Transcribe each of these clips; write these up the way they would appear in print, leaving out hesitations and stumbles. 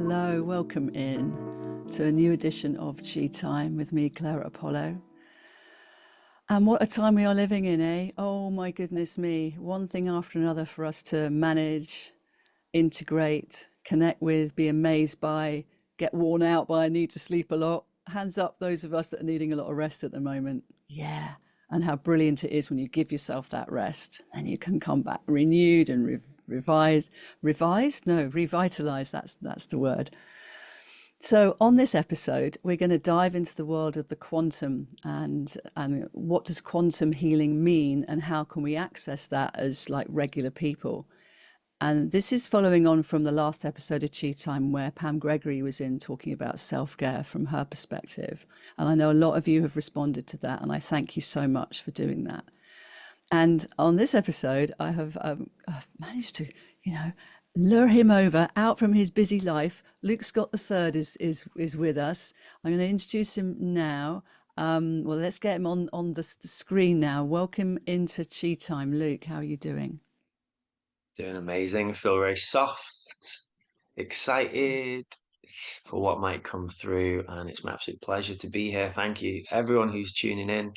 Hello, welcome in to a new edition of Chi Time with me, Clara Apollo. And what a time we are living in, eh? Oh my goodness me. One thing after another for us to manage, integrate, connect with, be amazed by, get worn out by, need to sleep a lot. Hands up, those of us that are needing a lot of rest at the moment. Yeah. And how brilliant it is when you give yourself that rest and you can come back renewed and revised? No, revitalized. That's the word. So, on this episode, we're going to dive into the world of the quantum and what does quantum healing mean and how can we access that as like regular people. And this is following on from the last episode of Chi Time where Pam Gregory was in talking about self-care from her perspective. And I know a lot of you have responded to that, and I thank you so much for doing that. And on this episode, I have I've managed to, lure him over out from his busy life. Luke Scott III is with us. I'm going to introduce him now. Well, let's get him on the screen now. Welcome into Chi Time, Luke. How are you doing? Doing amazing. Feel very soft, excited for what might come through, and it's my absolute pleasure to be here. Thank you, everyone who's tuning in,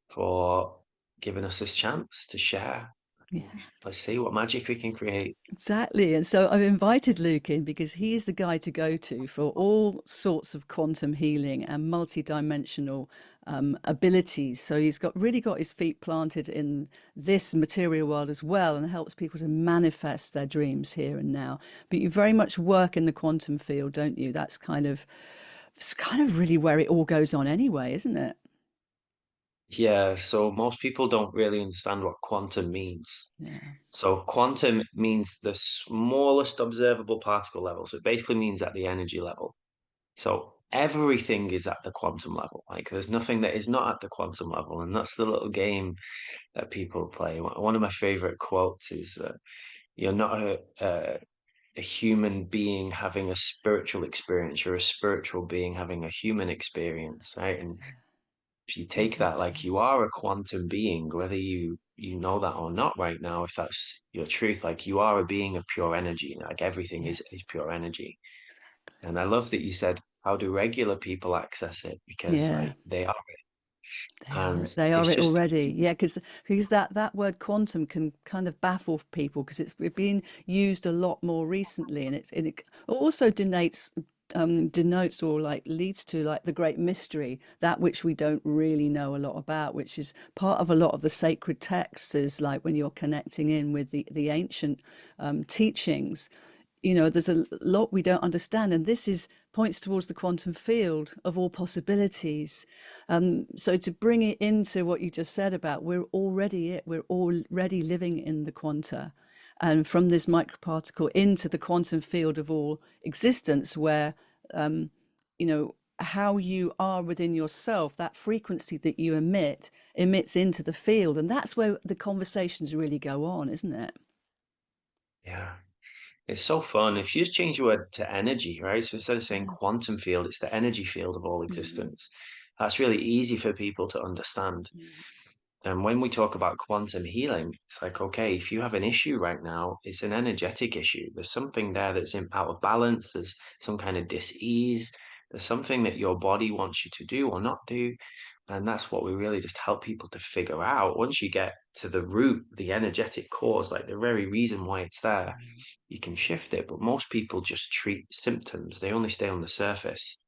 for giving us this chance to share. Yeah. Let's see what magic we can create. Exactly. And so I've invited Luke in because he is the guy to go to for all sorts of quantum healing and multi-dimensional abilities. So he's really got his feet planted in this material world as well and helps people to manifest their dreams here and now. But you very much work in the quantum field, don't you? It's kind of really where it all goes on anyway, isn't it? Yeah, so most people don't really understand what quantum means. Yeah. So quantum means the smallest observable particle level. So it basically means at the energy level. So everything is at the quantum level. Like there's nothing that is not at the quantum level, and that's the little game that people play. One of my favorite quotes is, "You're not a human being having a spiritual experience. You're a spiritual being having a human experience, right?" And if you take that like Exactly. you are a quantum being, whether you know that or not right now, if that's your truth, like you are a being of pure energy. Like everything is Yes. pure energy. Exactly. And I love that you said, how do regular people access it? Because Yeah. like they are it. They are And it. They are it's it just, already. Yeah, because that word quantum can kind of baffle people because it's been used a lot more recently, and it also denotes or like leads to like the great mystery, that which we don't really know a lot about, which is part of a lot of the sacred texts. Is like when you're connecting in with the ancient teachings, there's a lot we don't understand, and this is points towards the quantum field of all possibilities. So to bring it into what you just said about we're already living in the quanta, and from this microparticle into the quantum field of all existence, where you know how you are within yourself, that frequency that you emits into the field, and that's where the conversations really go on, isn't it? yeah, it's so fun. If you just change the word to energy, right? So instead of saying Yeah. quantum field, it's the energy field of all Mm. existence. That's really easy for people to understand. Yeah. And when we talk about quantum healing, it's like, okay, if you have an issue right now, it's an energetic issue. There's something there that's out of balance. There's some kind of dis-ease. There's something that your body wants you to do or not do. And that's what we really just help people to figure out. Once you get to the root, the energetic cause, like the very reason why it's there, you can shift it. But most people just treat symptoms. They only stay on the surface.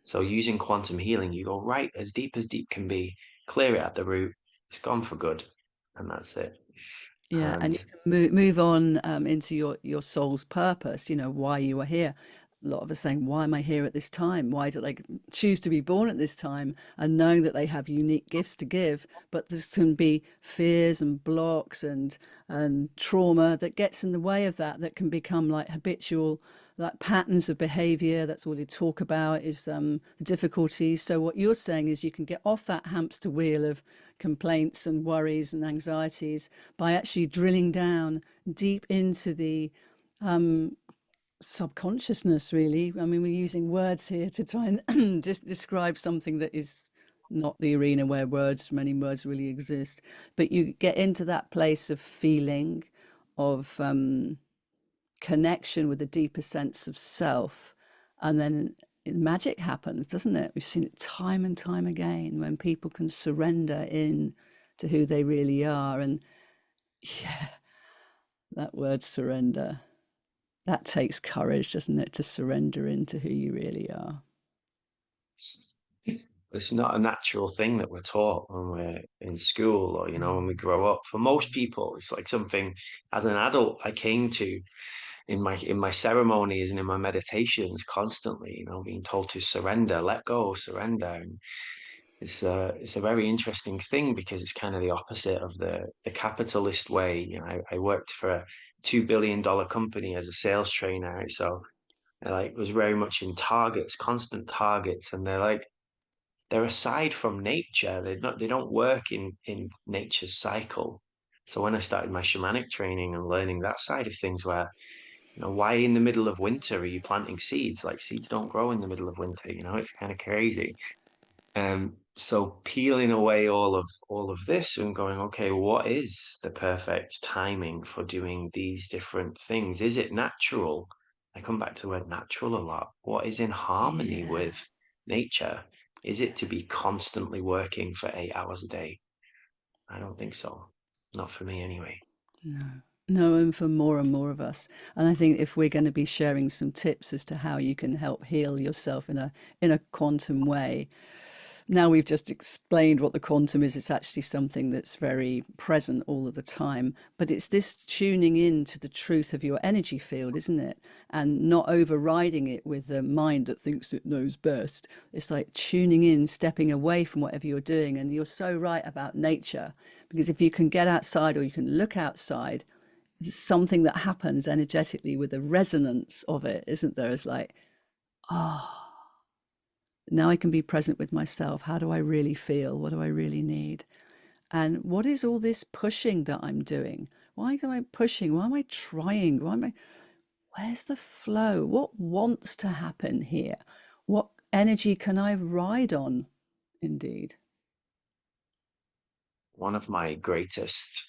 So using quantum healing, you go right as deep can be, clear it at the root, it's gone for good, and that's it. Yeah, and you And can move on into your soul's purpose. Why you are here. A lot of us saying, "Why am I here at this time? Why did I choose to be born at this time?" And knowing that they have unique gifts to give, but this can be fears and blocks and trauma that gets in the way of that. That can become like habitual, like patterns of behavior. That's all you talk about is the difficulties. So what you're saying is you can get off that hamster wheel of complaints and worries and anxieties by actually drilling down deep into the subconsciousness, really. I mean, we're using words here to try and just describe something that is not the arena where many words really exist. But you get into that place of feeling, of connection with a deeper sense of self. And then magic happens, doesn't it? We've seen it time and time again when people can surrender in to who they really are. And yeah, that word surrender, that takes courage, doesn't it, to surrender into who you really are. It's not a natural thing that we're taught when we're in school or, when we grow up. For most people, it's like something as an adult I came to in my ceremonies and in my meditations constantly, being told to surrender, let go, surrender. And it's a very interesting thing because it's kind of the opposite of the capitalist way. I worked for a $2 billion company as a sales trainer, so I like was very much in targets, constant targets, and they're aside from nature. They don't work in nature's cycle. So when I started my shamanic training and learning that side of things, where why in the middle of winter are you planting seeds? Like seeds don't grow in the middle of winter. It's kind of crazy. So peeling away all of this and going, okay, what is the perfect timing for doing these different things? Is it natural? I come back to the word natural a lot. What is in harmony Yeah. with nature? Is it to be constantly working for 8 hours a day? I don't think so. Not for me anyway. No. No, and for more and more of us. And I think if we're going to be sharing some tips as to how you can help heal yourself in a quantum way, now we've just explained what the quantum is. It's actually something that's very present all of the time, but it's this tuning in to the truth of your energy field, isn't it? And not overriding it with the mind that thinks it knows best. It's like tuning in, stepping away from whatever you're doing. And you're so right about nature, because if you can get outside or you can look outside, there's something that happens energetically with the resonance of it, isn't there? It's like, oh, now I can be present with myself. How do I really feel? What do I really need? And what is all this pushing that I'm doing? Why am I pushing? Why am I trying? Where's the flow? What wants to happen here? What energy can I ride on? Indeed. One of my greatest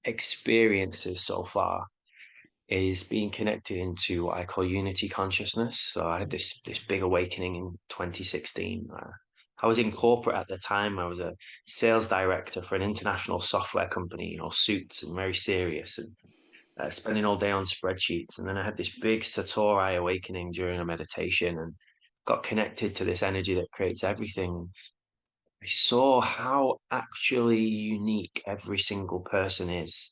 experiences so far is being connected into what I call unity consciousness. So I had this big awakening in 2016. I was in corporate at the time. I was a sales director for an international software company, suits and very serious, and spending all day on spreadsheets. And then I had this big Satori awakening during a meditation and got connected to this energy that creates everything. I saw how actually unique every single person is.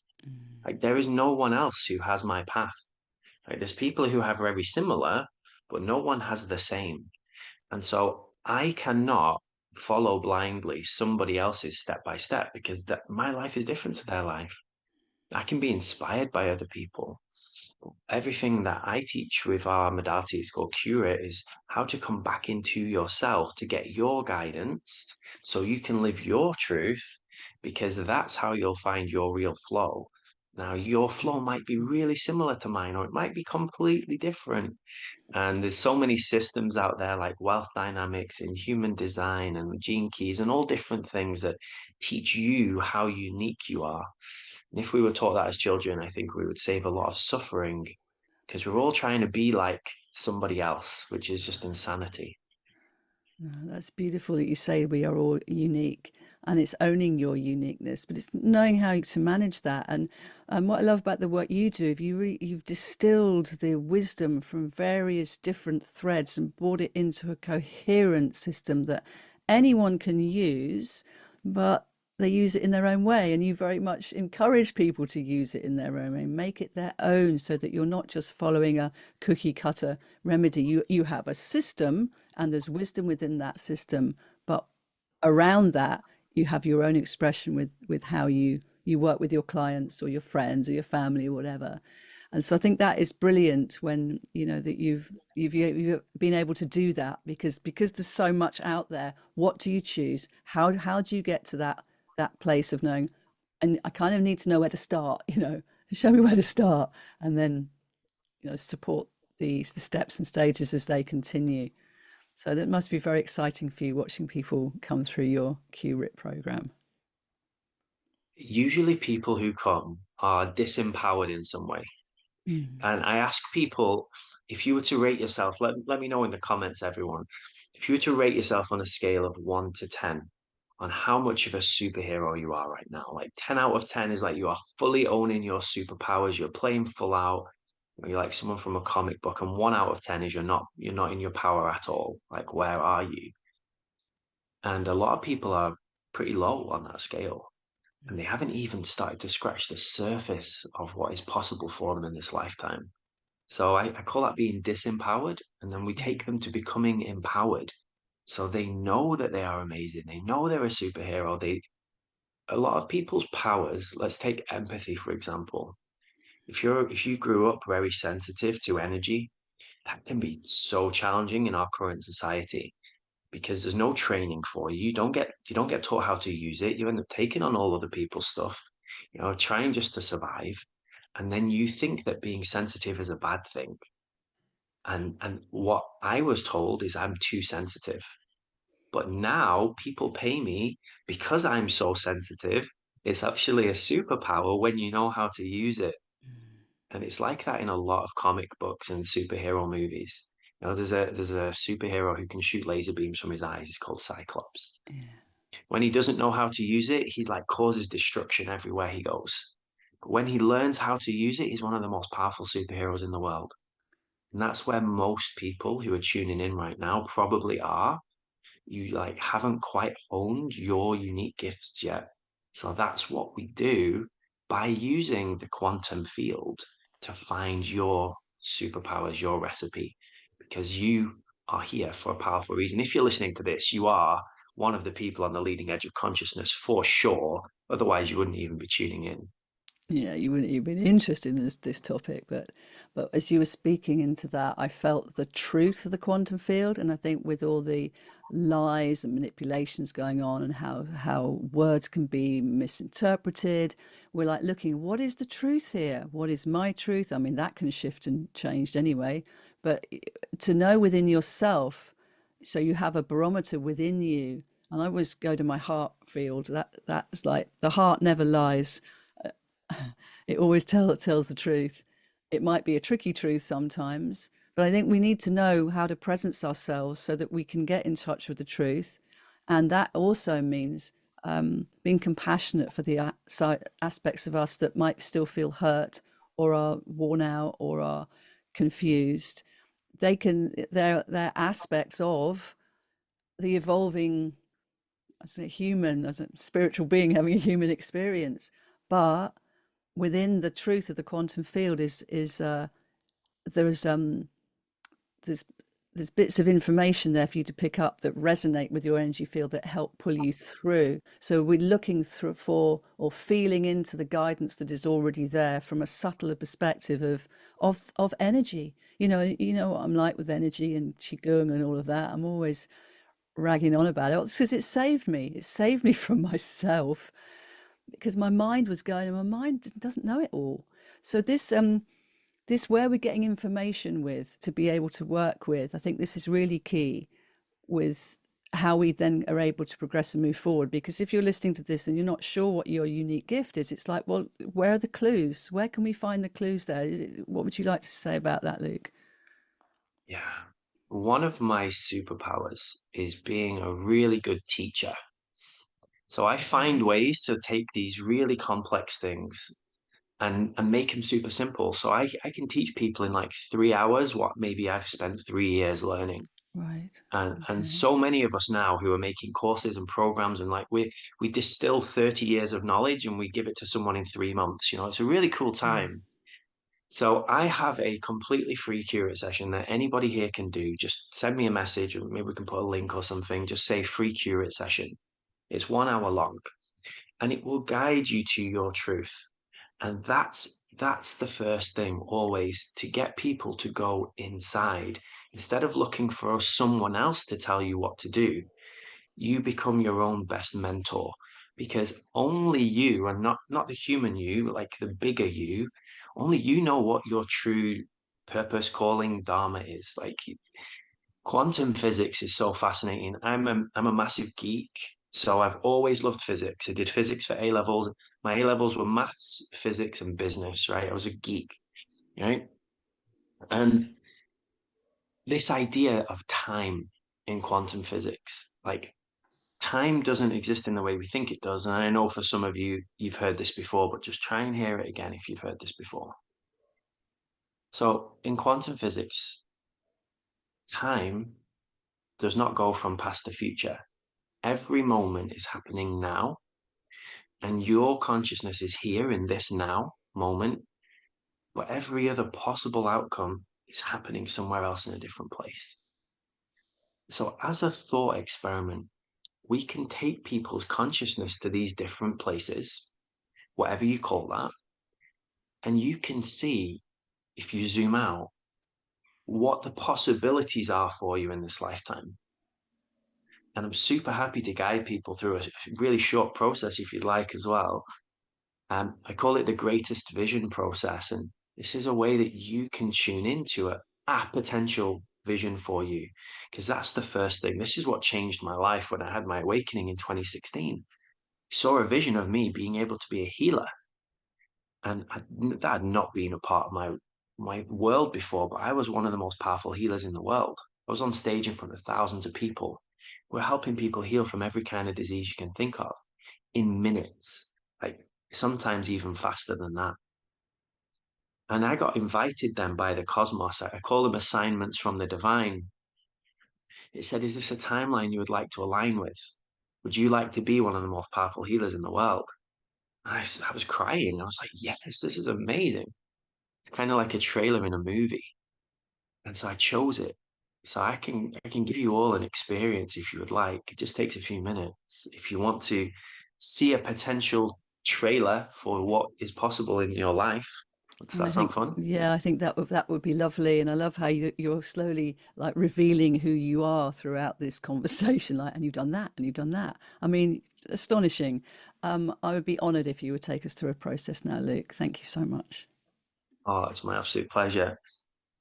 Like there is no one else who has my path. Right? There's people who have very similar, but no one has the same. And so I cannot follow blindly somebody else's step by step because my life is different to their life. I can be inspired by other people. Everything that I teach with our modality is called Curate is how to come back into yourself to get your guidance so you can live your truth because that's how you'll find your real flow. Now, your flow might be really similar to mine, or it might be completely different. And there's so many systems out there like wealth dynamics and human design and gene keys and all different things that teach you how unique you are. And if we were taught that as children, I think we would save a lot of suffering because we're all trying to be like somebody else, which is just insanity. No, that's beautiful that you say we are all unique, and it's owning your uniqueness, but it's knowing how to manage that. And what I love about the work you do, if you've distilled the wisdom from various different threads and brought it into a coherent system that anyone can use, but they use it in their own way. And you very much encourage people to use it in their own way, make it their own, so that you're not just following a cookie cutter remedy. You have a system, and there's wisdom within that system, but around that you have your own expression with how you work with your clients or your friends or your family or whatever. And so I think that is brilliant when you know that you've been able to do that, because there's so much out there. What do you choose? How do you get to that place of knowing? And I kind of need to know where to start. Show me where to start, and then support the steps and stages as they continue. So that must be very exciting for you, watching people come through your QRIT program. Usually, people who come are disempowered in some way. Mm. And I ask people, if you were to rate yourself, let me know in the comments, everyone. If you were to rate yourself on a scale of 1 to 10, on how much of a superhero you are right now, like 10 out of 10 is like you are fully owning your superpowers, you're playing full out, you're like someone from a comic book, and 1 out of 10 is you're not in your power at all. Like, where are you? And a lot of people are pretty low on that scale, and they haven't even started to scratch the surface of what is possible for them in this lifetime. So I call that being disempowered. And then we take them to becoming empowered. So they know that they are amazing. They know they're a superhero. A lot of people's powers, let's take empathy, for example. If you grew up very sensitive to energy, that can be so challenging in our current society because there's no training for you. You don't get taught how to use it. You end up taking on all other people's stuff, trying just to survive. And then you think that being sensitive is a bad thing. And what I was told is I'm too sensitive. But now people pay me because I'm so sensitive. It's actually a superpower when you know how to use it. And it's like that in a lot of comic books and superhero movies. There's a superhero who can shoot laser beams from his eyes. He's called Cyclops. Yeah. When he doesn't know how to use it, he like causes destruction everywhere he goes. But when he learns how to use it, he's one of the most powerful superheroes in the world. And that's where most people who are tuning in right now probably are. You like haven't quite honed your unique gifts yet. So that's what we do by using the quantum field to find your superpowers, your recipe, because you are here for a powerful reason. If you're listening to this, you are one of the people on the leading edge of consciousness for sure. Otherwise, you wouldn't even be tuning in. Yeah, you wouldn't even been interested in this topic, but as you were speaking into that, I felt the truth of the quantum field, and I think with all the lies and manipulations going on, and how words can be misinterpreted, we're like looking, what is the truth here? What is my truth? I mean, that can shift and change anyway, but to know within yourself, so you have a barometer within you. And I always go to my heart field. That's like the heart never lies. It always tells the truth. It might be a tricky truth sometimes, but I think we need to know how to presence ourselves so that we can get in touch with the truth. And that also means being compassionate for the aspects of us that might still feel hurt or are worn out or are confused. They're aspects of the evolving, as a human, as a spiritual being having a human experience. But within the truth of the quantum field is there's there's there's bits of information there for you to pick up that resonate with your energy field that help pull you through. So we're looking through for or feeling into the guidance that is already there from a subtler perspective of energy. You know what I'm like with energy and qigong and all of that. I'm always ragging on about it because it saved me. It saved me from myself because my mind was going and my mind doesn't know it all. So this where we're getting information with to be able to work with, I think this is really key with how we then are able to progress and move forward. Because if you're listening to this and you're not sure what your unique gift is, it's like, well, where are the clues? Where can we find the clues there? What would you like to say about that, Luke? Yeah. One of my superpowers is being a really good teacher. So I find ways to take these really complex things and make them super simple. So I can teach people in like 3 hours what maybe I've spent 3 years learning. Right. And Okay. so many of us now who are making courses and programs and like we distill 30 years of knowledge and we give it to someone in 3 months. It's a really cool Yeah. time. So I have a completely free curate session that anybody here can do. Just send me a message or maybe we can put a link or something. Just say free curate session. It's 1 hour long and it will guide you to your truth. And that's the first thing always to get people to go inside. Instead of looking for someone else to tell you what to do, you become your own best mentor because only you and not the human you, like the bigger you, only you know what your true purpose, calling, dharma is. Like quantum physics is so fascinating. I'm a massive geek, so I've always loved physics. I did physics for A levels. My A levels were maths, physics, and business, right? I was a geek. right? And this idea of time in quantum physics, like time doesn't exist in the way we think it does. And I know for some of you, you've heard this before, but just try and hear it again if you've heard this before. So in quantum physics, time does not go from past to future. Every moment is happening now, and your consciousness is here in this now moment, but every other possible outcome is happening somewhere else in a different place. So, as a thought experiment, we can take people's consciousness to these different places, whatever you call that, and you can see, if you zoom out, what the possibilities are for you in this lifetime. And I'm super happy to guide people through a really short process if you'd like as well. I call it the greatest vision process. And this is a way that you can tune into a potential vision for you. Because that's the first thing. This is what changed my life when I had my awakening in 2016. I saw a vision of me being able to be a healer. And that had not been a part of my world before, but I was one of the most powerful healers in the world. I was on stage in front of thousands of people. We're helping people heal from every kind of disease you can think of in minutes, like sometimes even faster than that. And I got invited then by the cosmos. I call them assignments from the divine. It said, "Is this a timeline you would like to align with? Would you like to be one of the most powerful healers in the world?" I was crying. I was like, yes, this is amazing. It's kind of like a trailer in a movie. And so I chose it. So I can give you all an experience if you would like. It just takes a few minutes. If you want to see a potential trailer for what is possible in your life, does And that I sound think, fun? yeah, I think that would be lovely. And I love how you're slowly like revealing who you are throughout this conversation. Like, and you've done that, and you've done that. I mean, astonishing. I would be honoured if you would take us through a process now, Luke. Thank you so much. Oh, it's my absolute pleasure.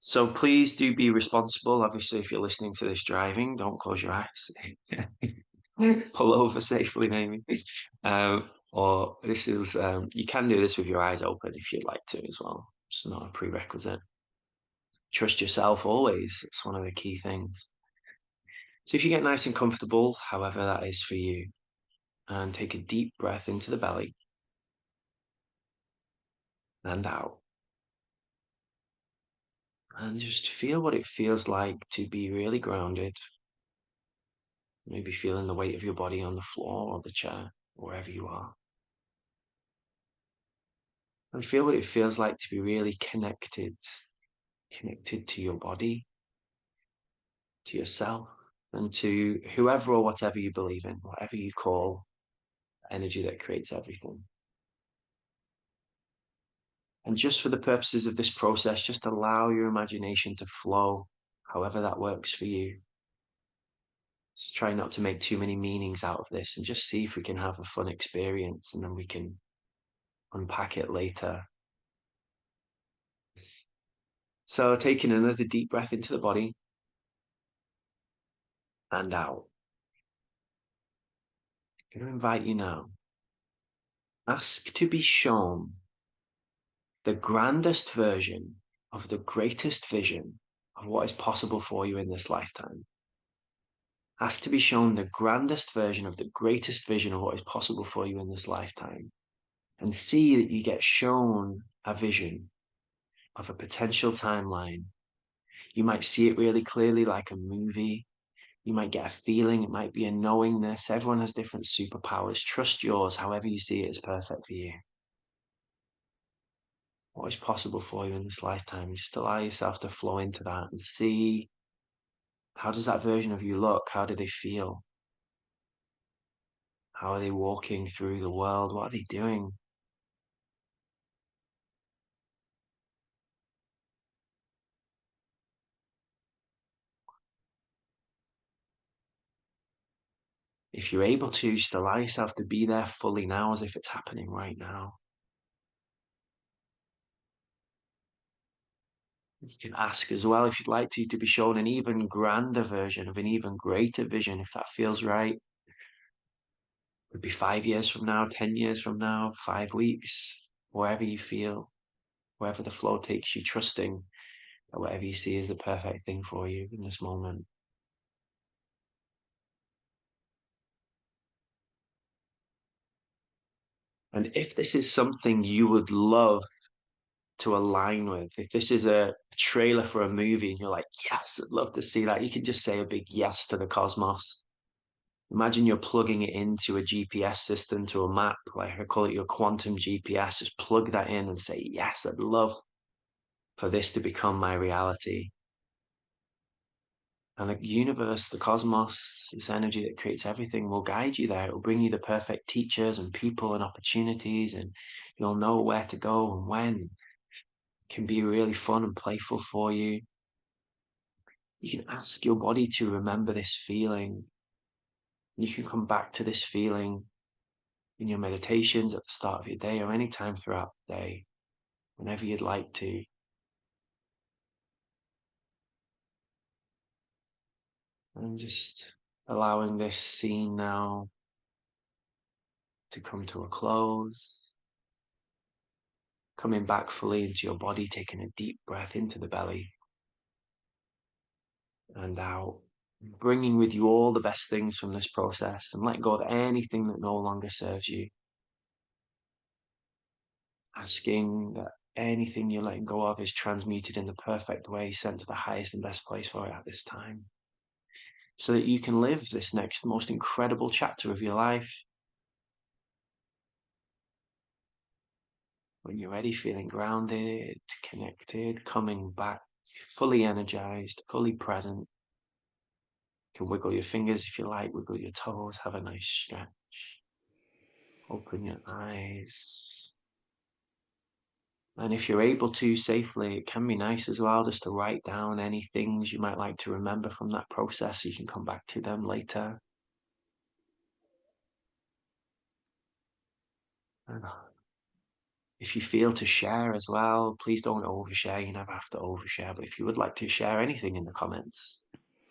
So please do be responsible. Obviously, if you're listening to this driving, don't close your eyes. Pull over safely, maybe. Or this is you can do this with your eyes open if you'd like to as well. It's not a prerequisite. Trust yourself always. It's one of the key things. So if you get nice and comfortable, however that is for you, and take a deep breath into the belly and out, and just feel what it feels like to be really grounded. Maybe feeling the weight of your body on the floor or the chair, wherever you are. And feel what it feels like to be really connected to your body, to yourself, and to whoever or whatever you believe in, whatever you call energy that creates everything. And just for the purposes of this process, just allow your imagination to flow, however that works for you. Just try not to make too many meanings out of this and just see if we can have a fun experience and then we can unpack it later. So, taking another deep breath into the body and out. I'm going to invite you now. Ask to be shown the grandest version of the greatest vision of what is possible for you in this lifetime. Ask to be shown the grandest version of the greatest vision of what is possible for you in this lifetime. And see that you get shown a vision of a potential timeline. You might see it really clearly like a movie. You might get a feeling, it might be a knowingness. Everyone has different superpowers. Trust yours, however you see it is perfect for you. What is possible for you in this lifetime? Just allow yourself to flow into that and see, how does that version of you look? How do they feel? How are they walking through the world? What are they doing? If you're able to, just allow yourself to be there fully now as if it's happening right now. You can ask as well if you'd like to be shown an even grander version of an even greater vision if that feels right. Could be 5 years from now, 10 years from now, 5 weeks, wherever you feel. wherever the flow takes you, trusting that whatever you see is the perfect thing for you in this moment. And if this is something you would love to align with, if this is a trailer for a movie and you're like, yes, I'd love to see that, you can just say a big yes to the cosmos. Imagine you're plugging it into a GPS system, to a map, like I call it your quantum GPS. Just plug that in and say, yes, I'd love for this to become my reality. And the universe, the cosmos, this energy that creates everything will guide you there. It will bring you the perfect teachers and people and opportunities, and you'll know where to go and when. It can be really fun and playful for you. You can ask your body to remember this feeling. You can come back to this feeling in your meditations at the start of your day or any time throughout the day, whenever you'd like to. And just allowing this scene now to come to a close. Coming back fully into your body, taking a deep breath into the belly and out, bringing with you all the best things from this process and let go of anything that no longer serves you. Asking that anything you're letting go of is transmuted in the perfect way, sent to the highest and best place for it at this time, so that you can live this next most incredible chapter of your life. When you're ready, feeling grounded, connected, coming back, fully energized, fully present. You can wiggle your fingers if you like, wiggle your toes, have a nice stretch. Open your eyes. And if you're able to safely, it can be nice as well just to write down any things you might like to remember from that process so you can come back to them later. And if you feel to share as well, please don't overshare. You never have to overshare. But if you would like to share anything in the comments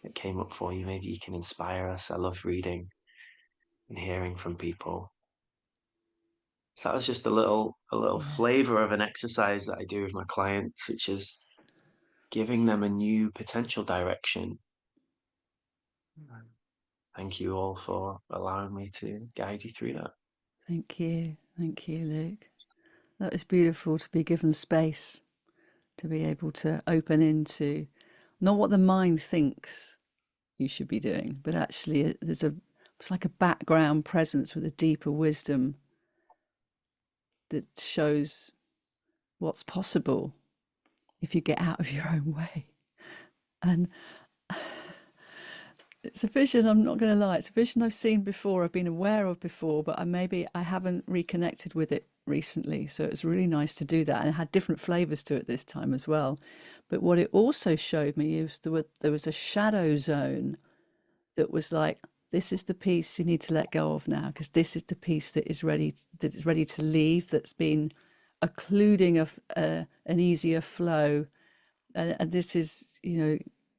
that came up for you, maybe you can inspire us. I love reading and hearing from people. So that was just a little Yes. flavor of an exercise that I do with my clients, which is giving them a new potential direction. Thank you all for allowing me to guide you through that. Thank you. Thank you, Luke. That was beautiful to be given space, to be able to open into not what the mind thinks you should be doing, but actually it's like a background presence with a deeper wisdom that shows what's possible if you get out of your own way. And it's a vision, I'm not going to lie, it's a vision I've seen before, I've been aware of before, but I haven't reconnected with it recently. So it was really nice to do that. And it had different flavors to it this time as well. But what it also showed me is there was a shadow zone that was like, this is the piece you need to let go of now, because this is the piece that is ready to leave, that's been occluding an easier flow. And this is,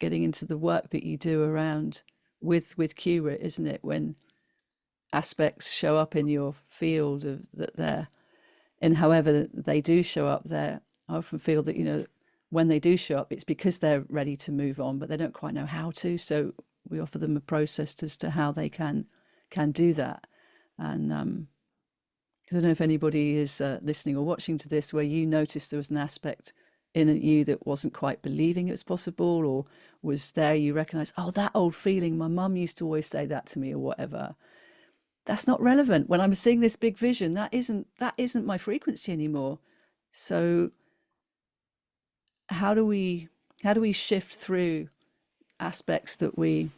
getting into the work that you do around with Cura, isn't it? When aspects show up in your field of that they're, and however they do show up there, I often feel that, when they do show up, it's because they're ready to move on, but they don't quite know how to. So we offer them a process as to how they can do that. And I don't know if anybody is listening or watching to this where you noticed there was an aspect in you that wasn't quite believing it was possible, or was there, you recognize, oh, that old feeling, my mum used to always say that to me, or whatever. That's not relevant when I'm seeing this big vision. That isn't my frequency anymore. So how do we shift through aspects that we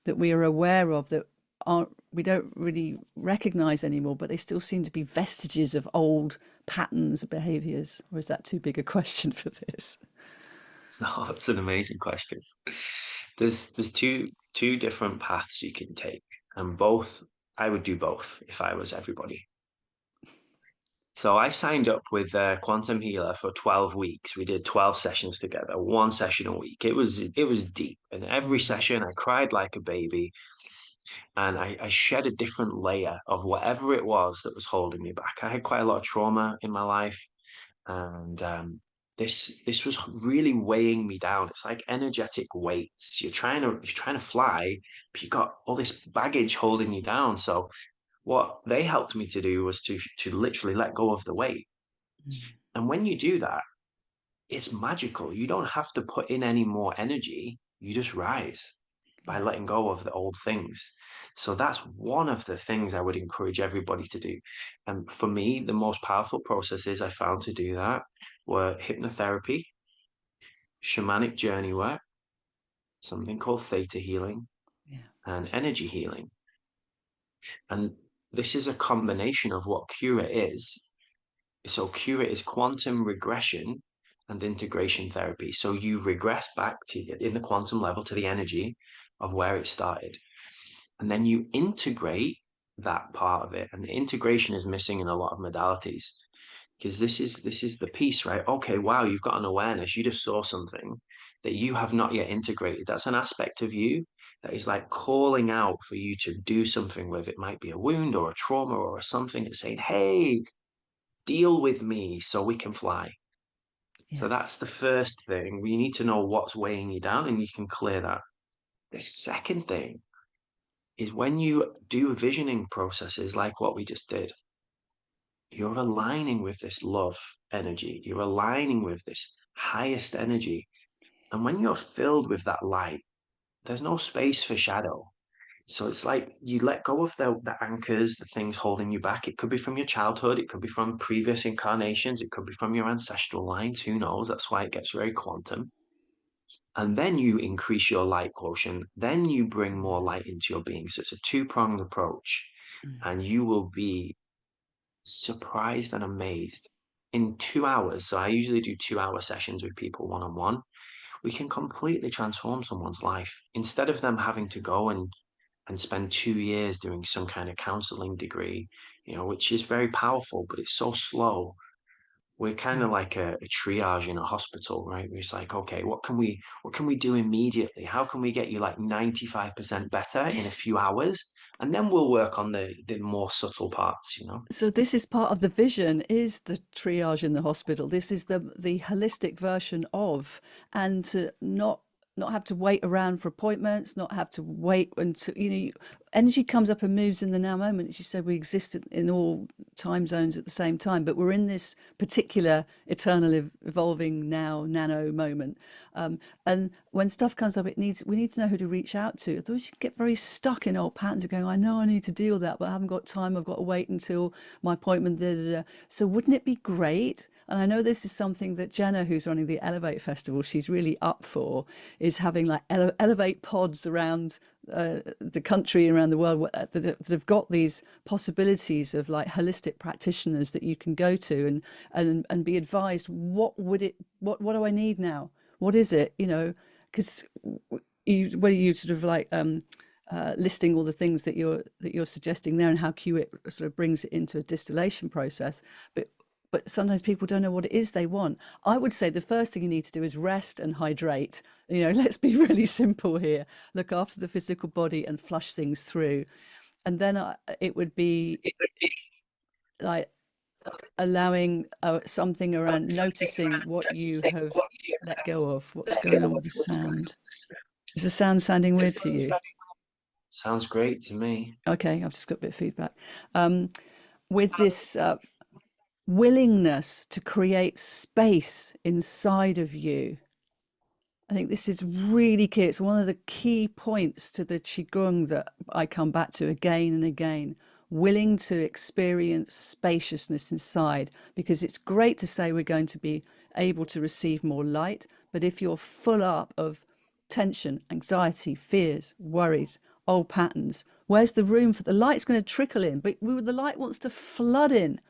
are aware of that aren't, we don't really recognize anymore, but they still seem to be vestiges of old patterns of behaviors? Or is that too big a question for this? No, that's an amazing question. There's two different paths you can take, and both I would do both if I was everybody. So I signed up with Quantum Healer for 12 weeks. We did 12 sessions together, one session a week. It was deep, and every session I cried like a baby, and I shed a different layer of whatever it was that was holding me back. I had quite a lot of trauma in my life, and this was really weighing me down. It's like energetic weights. You're trying to fly, but you got all this baggage holding you down. So what they helped me to do was to literally let go of the weight. Mm. And when you do that, it's magical. You don't have to put in any more energy. You just rise by Yeah. letting go of the old things. So that's one of the things I would encourage everybody to do. And for me, the most powerful processes I found to do that were hypnotherapy, shamanic journey work, something called theta healing, Yeah. and energy healing. And this is a combination of what Cura is. So Cura is quantum regression and integration therapy. So you regress back to in the quantum level to the energy of where it started. And then you integrate that part of it. And the integration is missing in a lot of modalities because this is the piece, right? Okay, wow, you've got an awareness. You just saw something that you have not yet integrated. That's an aspect of you that is like calling out for you to do something with. It might be a wound or a trauma or something that's saying, hey, deal with me so we can fly. So Yes. that's the first thing. We need to know what's weighing you down and you can clear that. The second thing is when you do visioning processes like what we just did, you're aligning with this love energy. You're aligning with this highest energy. And when you're filled with that light, there's no space for shadow. So it's like you let go of the anchors, the things holding you back. It could be from your childhood, it could be from previous incarnations, it could be from your ancestral lines. Who knows? That's why it gets very quantum. And then you increase your light quotient. Then you bring more Mm. light into your being. So it's a two-pronged approach. And Mm. you will be surprised and amazed in 2 hours. So I usually do 2 hour sessions with people one on one. We can completely transform someone's life instead of them having to go and spend 2 years doing some kind of counseling degree, which is very powerful, but it's so slow. We're kind of Mm. like a triage in a hospital, right? It's like, okay, what can we do immediately? How can we get you like 95% better in a This few hours? And then we'll work on the more subtle parts. So this is part of the vision, is the triage in the hospital. This is the holistic version of, and to not have to wait around for appointments, not have to wait until energy comes up and moves in the now moment. As you said, we exist in all time zones at the same time, but we're in this particular eternal evolving now nano moment. And when stuff comes up, we need to know who to reach out to. Otherwise, you get very stuck in old patterns of going, I know I need to deal with that, but I haven't got time. I've got to wait until my appointment. Da, da, da. So wouldn't it be great? And I know this is something that Jenna, who's running the Elevate Festival, she's really up for, is having like Elevate pods around the country and around the world that have got these possibilities of like holistic practitioners that you can go to and be advised what do I need now, what is it, because whether you sort of like listing all the things that you're suggesting there and how QIT sort of brings it into a distillation process, but sometimes people don't know what it is they want. I would say the first thing you need to do is rest and hydrate. Let's be really simple here. Look after the physical body and flush things through. And then it would be like allowing something around noticing what you have let go of. What's going on with the sound? Is the sound sounding weird to you? Sounds great to me. Okay, I've just got a bit of feedback. Um, with this willingness to create space inside of you. I think this is really key. It's one of the key points to the Qigong that I come back to again and again. Willing to experience spaciousness inside, because it's great to say we're going to be able to receive more light, but if you're full up of tension, anxiety, fears, worries, old patterns, where's the room for the light's going to trickle in, but the light wants to flood in.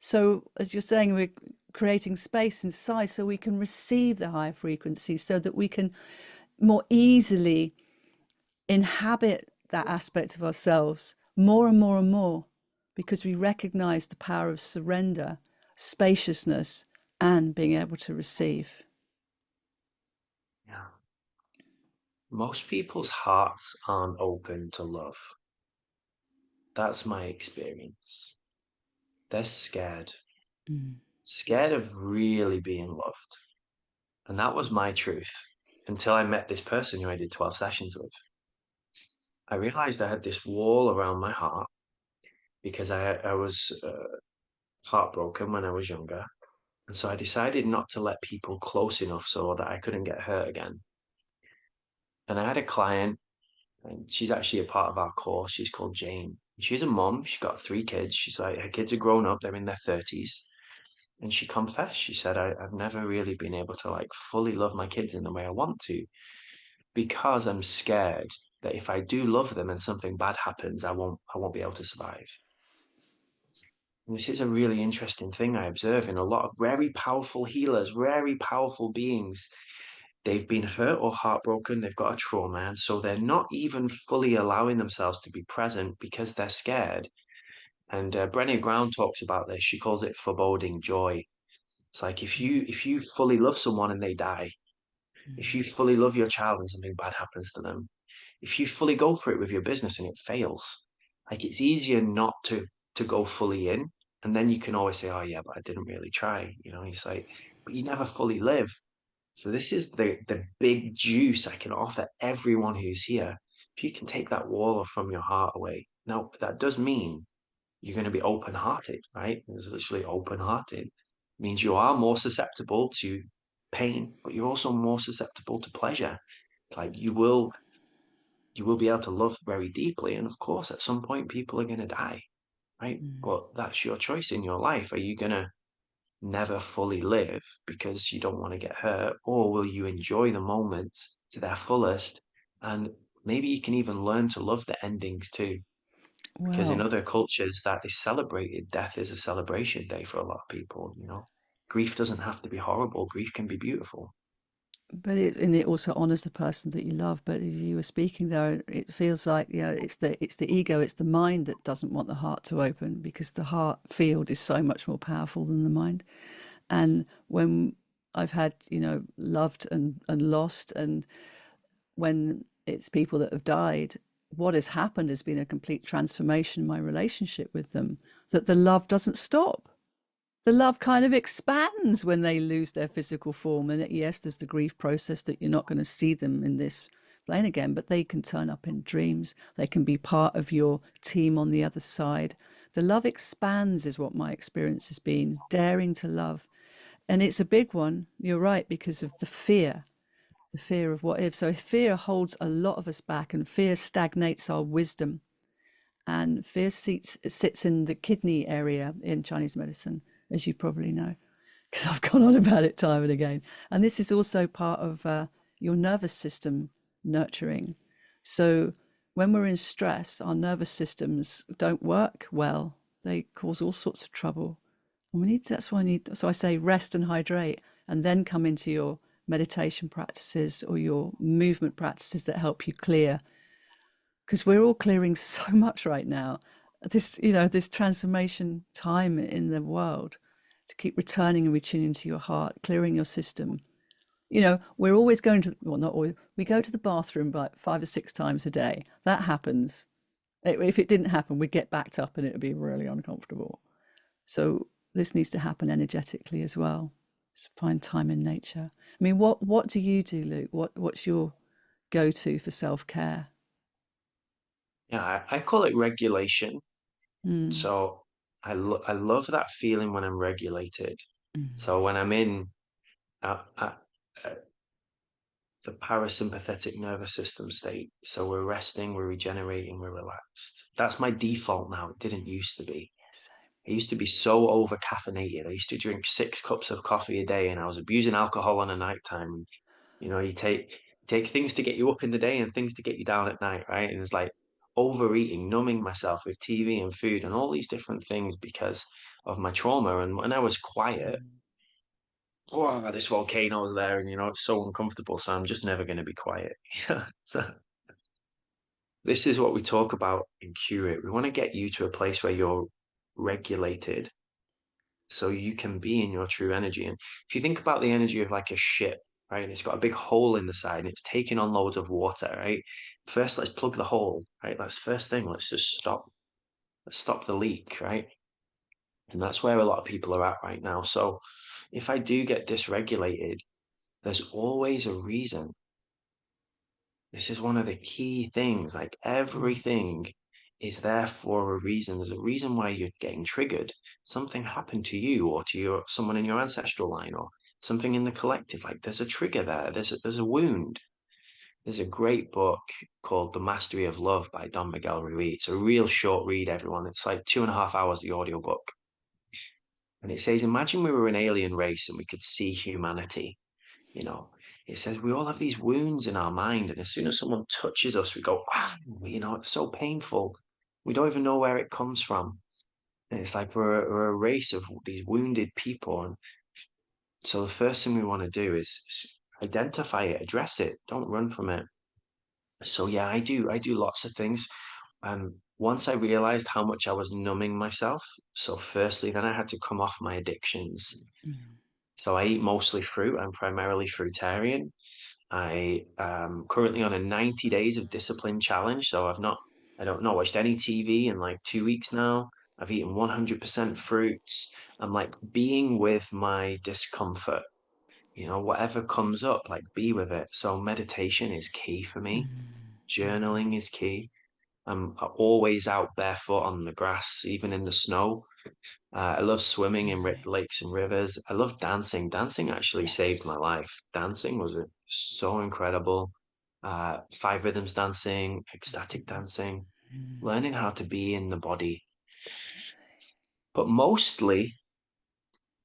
So, as you're saying, we're creating space inside so we can receive the higher frequencies so that we can more easily inhabit that aspect of ourselves more and more and more because we recognize the power of surrender, spaciousness, and being able to receive. Yeah. Most people's hearts aren't open to love. That's my experience. They're scared, Mm. scared of really being loved. And that was my truth until I met this person who I did 12 sessions with. I realized I had this wall around my heart because I was heartbroken when I was younger. And so I decided not to let people close enough so that I couldn't get hurt again. And I had a client, and she's actually a part of our course. She's called Jane. She's a mom. She's got 3 kids. She's like, her kids are grown up. They're in their 30s. And she confessed, she said, I've never really been able to like fully love my kids in the way I want to because I'm scared that if I do love them and something bad happens, I won't be able to survive. And this is a really interesting thing I observe in a lot of very powerful healers, very powerful beings. They've been hurt or heartbroken, they've got a trauma, and so they're not even fully allowing themselves to be present because they're scared. And Brené Brown talks about this. She calls it foreboding joy. It's like if you fully love someone and they die, if you fully love your child and something bad happens to them, if you fully go for it with your business and it fails, like it's easier not to go fully in. And then you can always say, oh yeah, but I didn't really try. It's like, but you never fully live. So this is the big juice I can offer everyone who's here. If you can take that wall from your heart away. Now that does mean you're going to be open-hearted, right? It's literally open-hearted. It means you are more susceptible to pain, but you're also more susceptible to pleasure. Like you will be able to love very deeply. And of course, at some point, people are going to die, right? Mm. But that's your choice in your life. Are you going to never fully live because you don't want to get hurt? Or will you enjoy the moments to their fullest? And maybe you can even learn to love the endings too. Because in Well, other cultures that is celebrated, death is a celebration day for a lot of people. Grief doesn't have to be horrible. Grief can be beautiful. but it also honors the person that you love. But as you were speaking there, it feels like it's the ego, it's the mind that doesn't want the heart to open because the heart field is so much more powerful than the mind. And when I've had loved and lost, and when it's people that have died, what has happened has been a complete transformation in my relationship with them. That the love doesn't stop, the love kind of expands when they lose their physical form. And yes, there's the grief process that you're not going to see them in this plane again, but they can turn up in dreams. They can be part of your team on the other side. The love expands, is what my experience has been, daring to love. And it's a big one, you're right, because of the fear of what if. So fear holds a lot of us back, and fear stagnates our wisdom. And fear sits in the kidney area in Chinese medicine, as you probably know, because I've gone on about it time and again. And this is also part of your nervous system nurturing. So when we're in stress, our nervous systems don't work well. They cause all sorts of trouble. And that's why I need, so I say rest and hydrate, and then come into your meditation practices or your movement practices that help you clear, because we're all clearing so much right now. This transformation time in the world, to keep returning and retuning to your heart, clearing your system. We're always going to, well, not always, we go to the bathroom about 5 or 6 times a day. That happens. If it didn't happen, we'd get backed up and it would be really uncomfortable. So this needs to happen energetically as well. Find time in nature. I mean, what do you do, Luke? What's your go-to for self-care? Yeah, I call it regulation. Mm. So I love that feeling when I'm regulated. Mm. So when I'm in uh, the parasympathetic nervous system state, so we're resting, we're regenerating, we're relaxed. That's my default now. It didn't used to be. Yes. I used to be so over caffeinated. I used to drink 6 cups of coffee a day, and I was abusing alcohol on a nighttime. You take things to get you up in the day and things to get you down at night, right? And it's like overeating, numbing myself with TV and food and all these different things because of my trauma. And when I was quiet, oh, this volcano was there, and it's so uncomfortable. So I'm just never going to be quiet. So this is what we talk about in Curate. We want to get you to a place where you're regulated so you can be in your true energy. And if you think about the energy of like a ship, right, and it's got a big hole in the side and it's taking on loads of water, right? First, let's plug the hole, right? That's first thing. Let's just stop. Let's stop the leak, right? And that's where a lot of people are at right now. So if I do get dysregulated, There's always a reason. This is one of the key things. Like Mm, everything is there for a reason. There's a reason why you're getting triggered. Something happened to you or to someone in your ancestral line or something in the collective. Like there's a trigger there. There's a wound. There's a great book called The Mastery of Love by Don Miguel Ruiz. It's a real short read, everyone. It's like 2.5 hours, the audiobook. And it says, imagine we were an alien race and we could see humanity. You know, it says we all have these wounds in our mind, and as soon as someone touches us, we go, ah, it's so painful. We don't even know where it comes from. And it's like we're a race of these wounded people. And so the first thing we want to do is identify it, address it, don't run from it. So yeah, I do lots of things. Once I realized how much I was numbing myself, so firstly, then I had to come off my addictions. mm, So I eat mostly fruit. I'm primarily fruitarian. I am currently on a 90 days of discipline challenge. So I don't not watched any TV in like 2 weeks now. I've eaten 100% fruits. I'm like being with my discomfort, whatever comes up, like be with it. So meditation is key for me. Journaling is key. I'm always out barefoot on the grass, even in the snow. I love swimming in right. lakes and rivers. I love dancing. Dancing actually saved my Yes. life. Dancing was so incredible. Five rhythms dancing, ecstatic dancing, Mm, learning how to be in the body, definitely. but mostly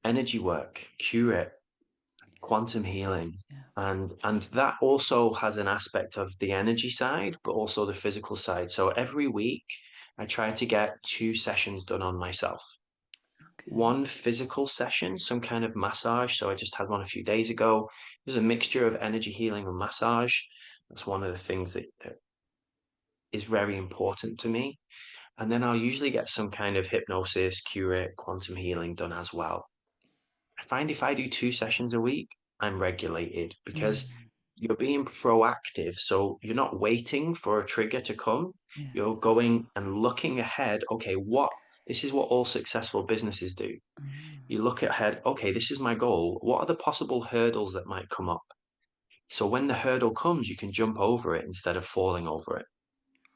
energy work, curate, quantum healing. Yeah. And that also has an aspect of the energy side, but also the physical side. So every week I try to get 2 sessions done on myself. Okay. One physical session, some kind of massage. So I just had one a few days ago. There's a mixture of energy healing and massage. That's one of the things that is very important to me. And then I'll usually get some kind of hypnosis, curate, quantum healing done as well. I find if I do 2 sessions a week, I'm regulated because Mm, you're being proactive. So you're not waiting for a trigger to come. yeah. You're going and looking ahead. Okay, this is what all successful businesses do. You look ahead, okay, this is my goal. What are the possible hurdles that might come up? So when the hurdle comes, you can jump over it instead of falling over it.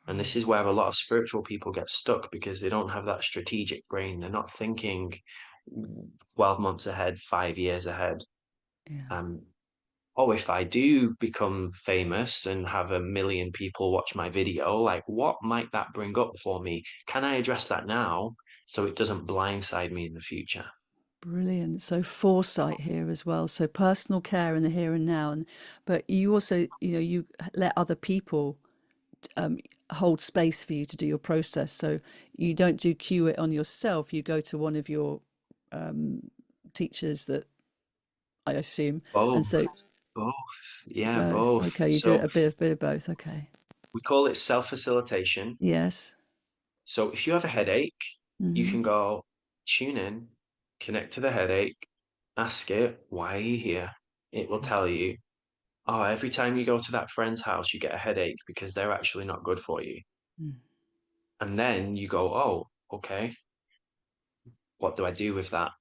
And this is Right. where a lot of spiritual people get stuck because they don't have that strategic brain. They're not thinking 12 months ahead, 5 years ahead. Yeah. Um, oh, if I do become famous and have 1 million people watch my video, like what might that bring up for me? Can I address that now so it doesn't blindside me in the future? Brilliant. So foresight here as well. So personal care in the here and now, and but you also, you let other people hold space for you to do your process. So you don't do cue it on yourself. You go to one of your teachers that I assume, and Both, so both, yeah, both. both. Okay, you do So a bit of both. Okay. we call it self-facilitation. Yes. So if you have a headache, you Hmm. can go tune in, connect to the headache, ask it, why are you here? It will tell you, oh, every time you go to that friend's house, you get a headache because they're actually not good for you. And then you go, oh, okay, what do I do with that?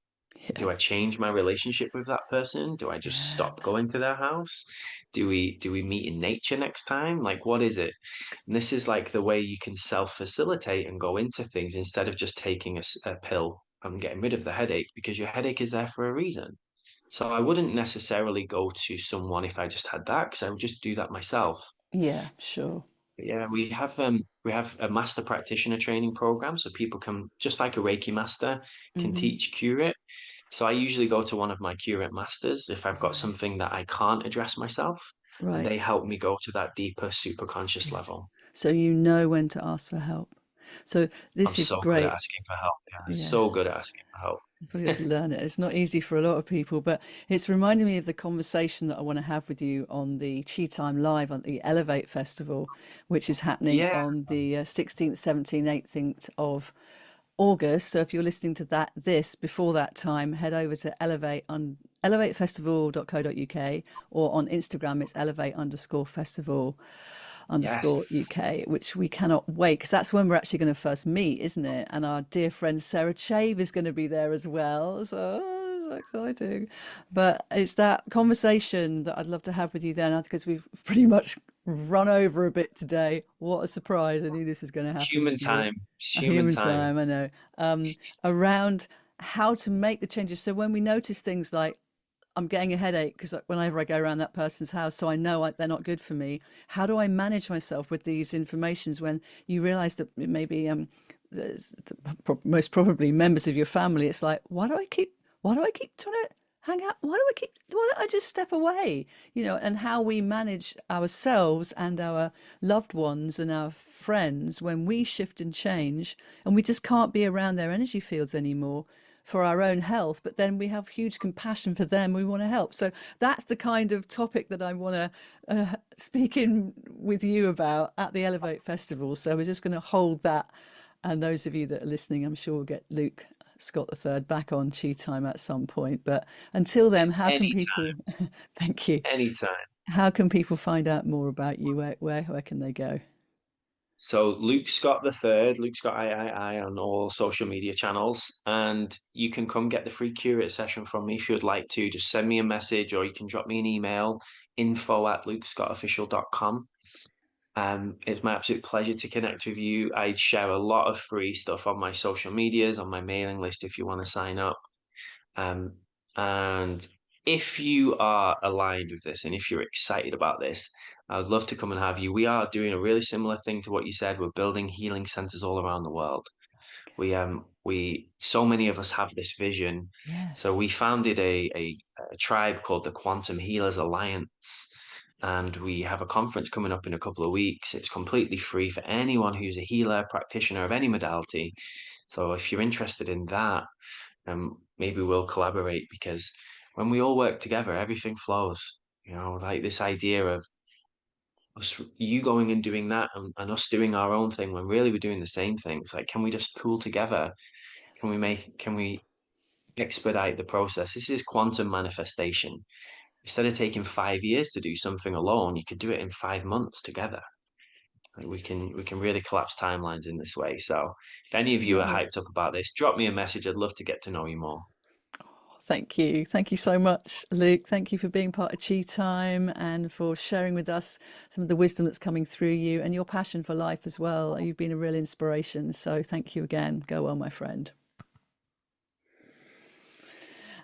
Yeah. Do I change my relationship with that person? Do I just Yeah. stop going to their house? Do we meet in nature next time? Like what is it? And this is like the way you can self-facilitate and go into things instead of just taking a pill and getting rid of the headache because your headache is there for a reason. So I wouldn't necessarily go to someone if I just had that because I would just do that myself. Yeah. Sure. But yeah, we have a master practitioner training program, so people can just like a Reiki master can Hmm. teach curate. So I usually go to one of my curate masters if I've got Right. something that I can't address myself, and Right. they help me go to that deeper super conscious Good. level. So you know when to ask for help. So I'm this is so good at great. asking for help. Yeah, Yeah. so good at asking for help. You've probably got to learn it. It's not easy for a lot of people, but it's reminding me of the conversation that I want to have with you on the Chi Time Live on the Elevate Festival, which is happening Yeah. on the 16th, 17th, 18th of August. So if you're listening to this before that time, head over to Elevate on elevatefestival.co.uk, or on Instagram it's elevate_festival_Yes. UK, which we cannot wait because that's when we're actually going to first meet, isn't it? And our dear friend Sarah Chave is going to be there as well. So so exciting. But it's that conversation that I'd love to have with you then, because we've pretty much run over a bit today. What a surprise. I knew this was going to happen Human with you. time. It's A human human time. time, I know. Around how to make the changes. So when we notice things like, I'm getting a headache because whenever I go around that person's house, so I know they're not good for me. How do I manage myself with these informations when you realize that maybe most probably members of your family? It's like, why do I keep trying to hang out? Why don't I just step away? And how we manage ourselves and our loved ones and our friends when we shift and change, and we just can't be around their energy fields anymore for our own health, but then we have huge compassion for them. We want to help. So that's the kind of topic that I want to speak in with you about at the Elevate Festival. So we're just going to hold that. And those of you that are listening, I'm sure we'll get Luke Scott III back on Chi Time at some point. But until then, how can Anytime. people, thank you, Anytime. how can people find out more about you? Where can they go? So Luke Scott the third, Luke Scott I on all social media channels, and you can come get the free curate session from me if you'd like to. Just send me a message, or you can drop me an email, info@lukescottofficial.com. It's my absolute pleasure to connect with you. I share a lot of free stuff on my social medias, on my mailing list if you want to sign up. Um, and if you are aligned with this and if you're excited about this, I would love to come and have you. We are doing a really similar thing to what you said. We're building healing centers all around the world. So many of us have this vision. So Yes. we founded a tribe called the Quantum Healers Alliance. And we have a conference coming up in a couple of weeks. It's completely free for anyone who's a healer, practitioner of any modality. So if you're interested in that, maybe we'll collaborate, because when we all work together, everything flows. Like this idea of you going and doing that, and us doing our own thing when really we're doing the same things. Like, can we just pool together? Can we expedite the process? This is quantum manifestation. Instead of taking 5 years to do something alone, you could do it in 5 months together. Like, we can really collapse timelines in this way. So if any of you are Love. hyped up about this, drop me a message. I'd love to get to know you more. Thank you. Thank you so much, Luke. Thank you for being part of Chi Time and for sharing with us some of the wisdom that's coming through you and your passion for life as well. You've been a real inspiration. So thank you again. Go well, my friend.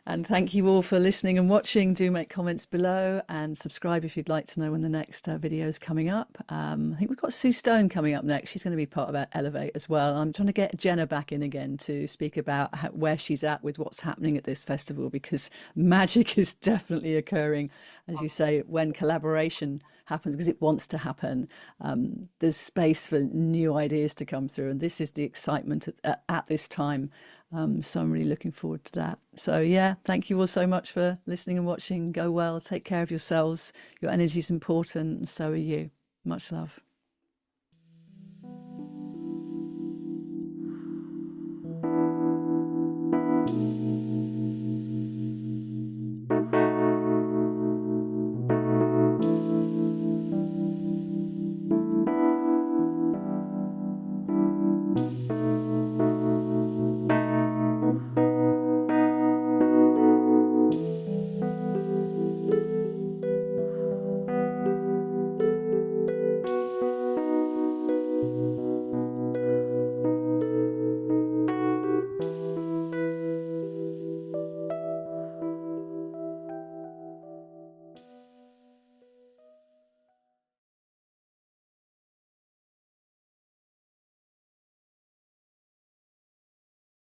And thank you all for listening and watching. Do make comments below and subscribe if you'd like to know when the next video is coming up. I think we've got Sue Stone coming up next. She's going to be part of our Elevate as well. I'm trying to get Jenna back in again to speak about where she's at with what's happening at this festival, because magic is definitely occurring, as you say, when collaboration happens, because it wants to happen. There's space for new ideas to come through, and this is the excitement at this time. So I'm really looking forward to that. So yeah, thank you all so much for listening and watching. Go well, take care of yourselves. Your energy is important, and so are you. Much love.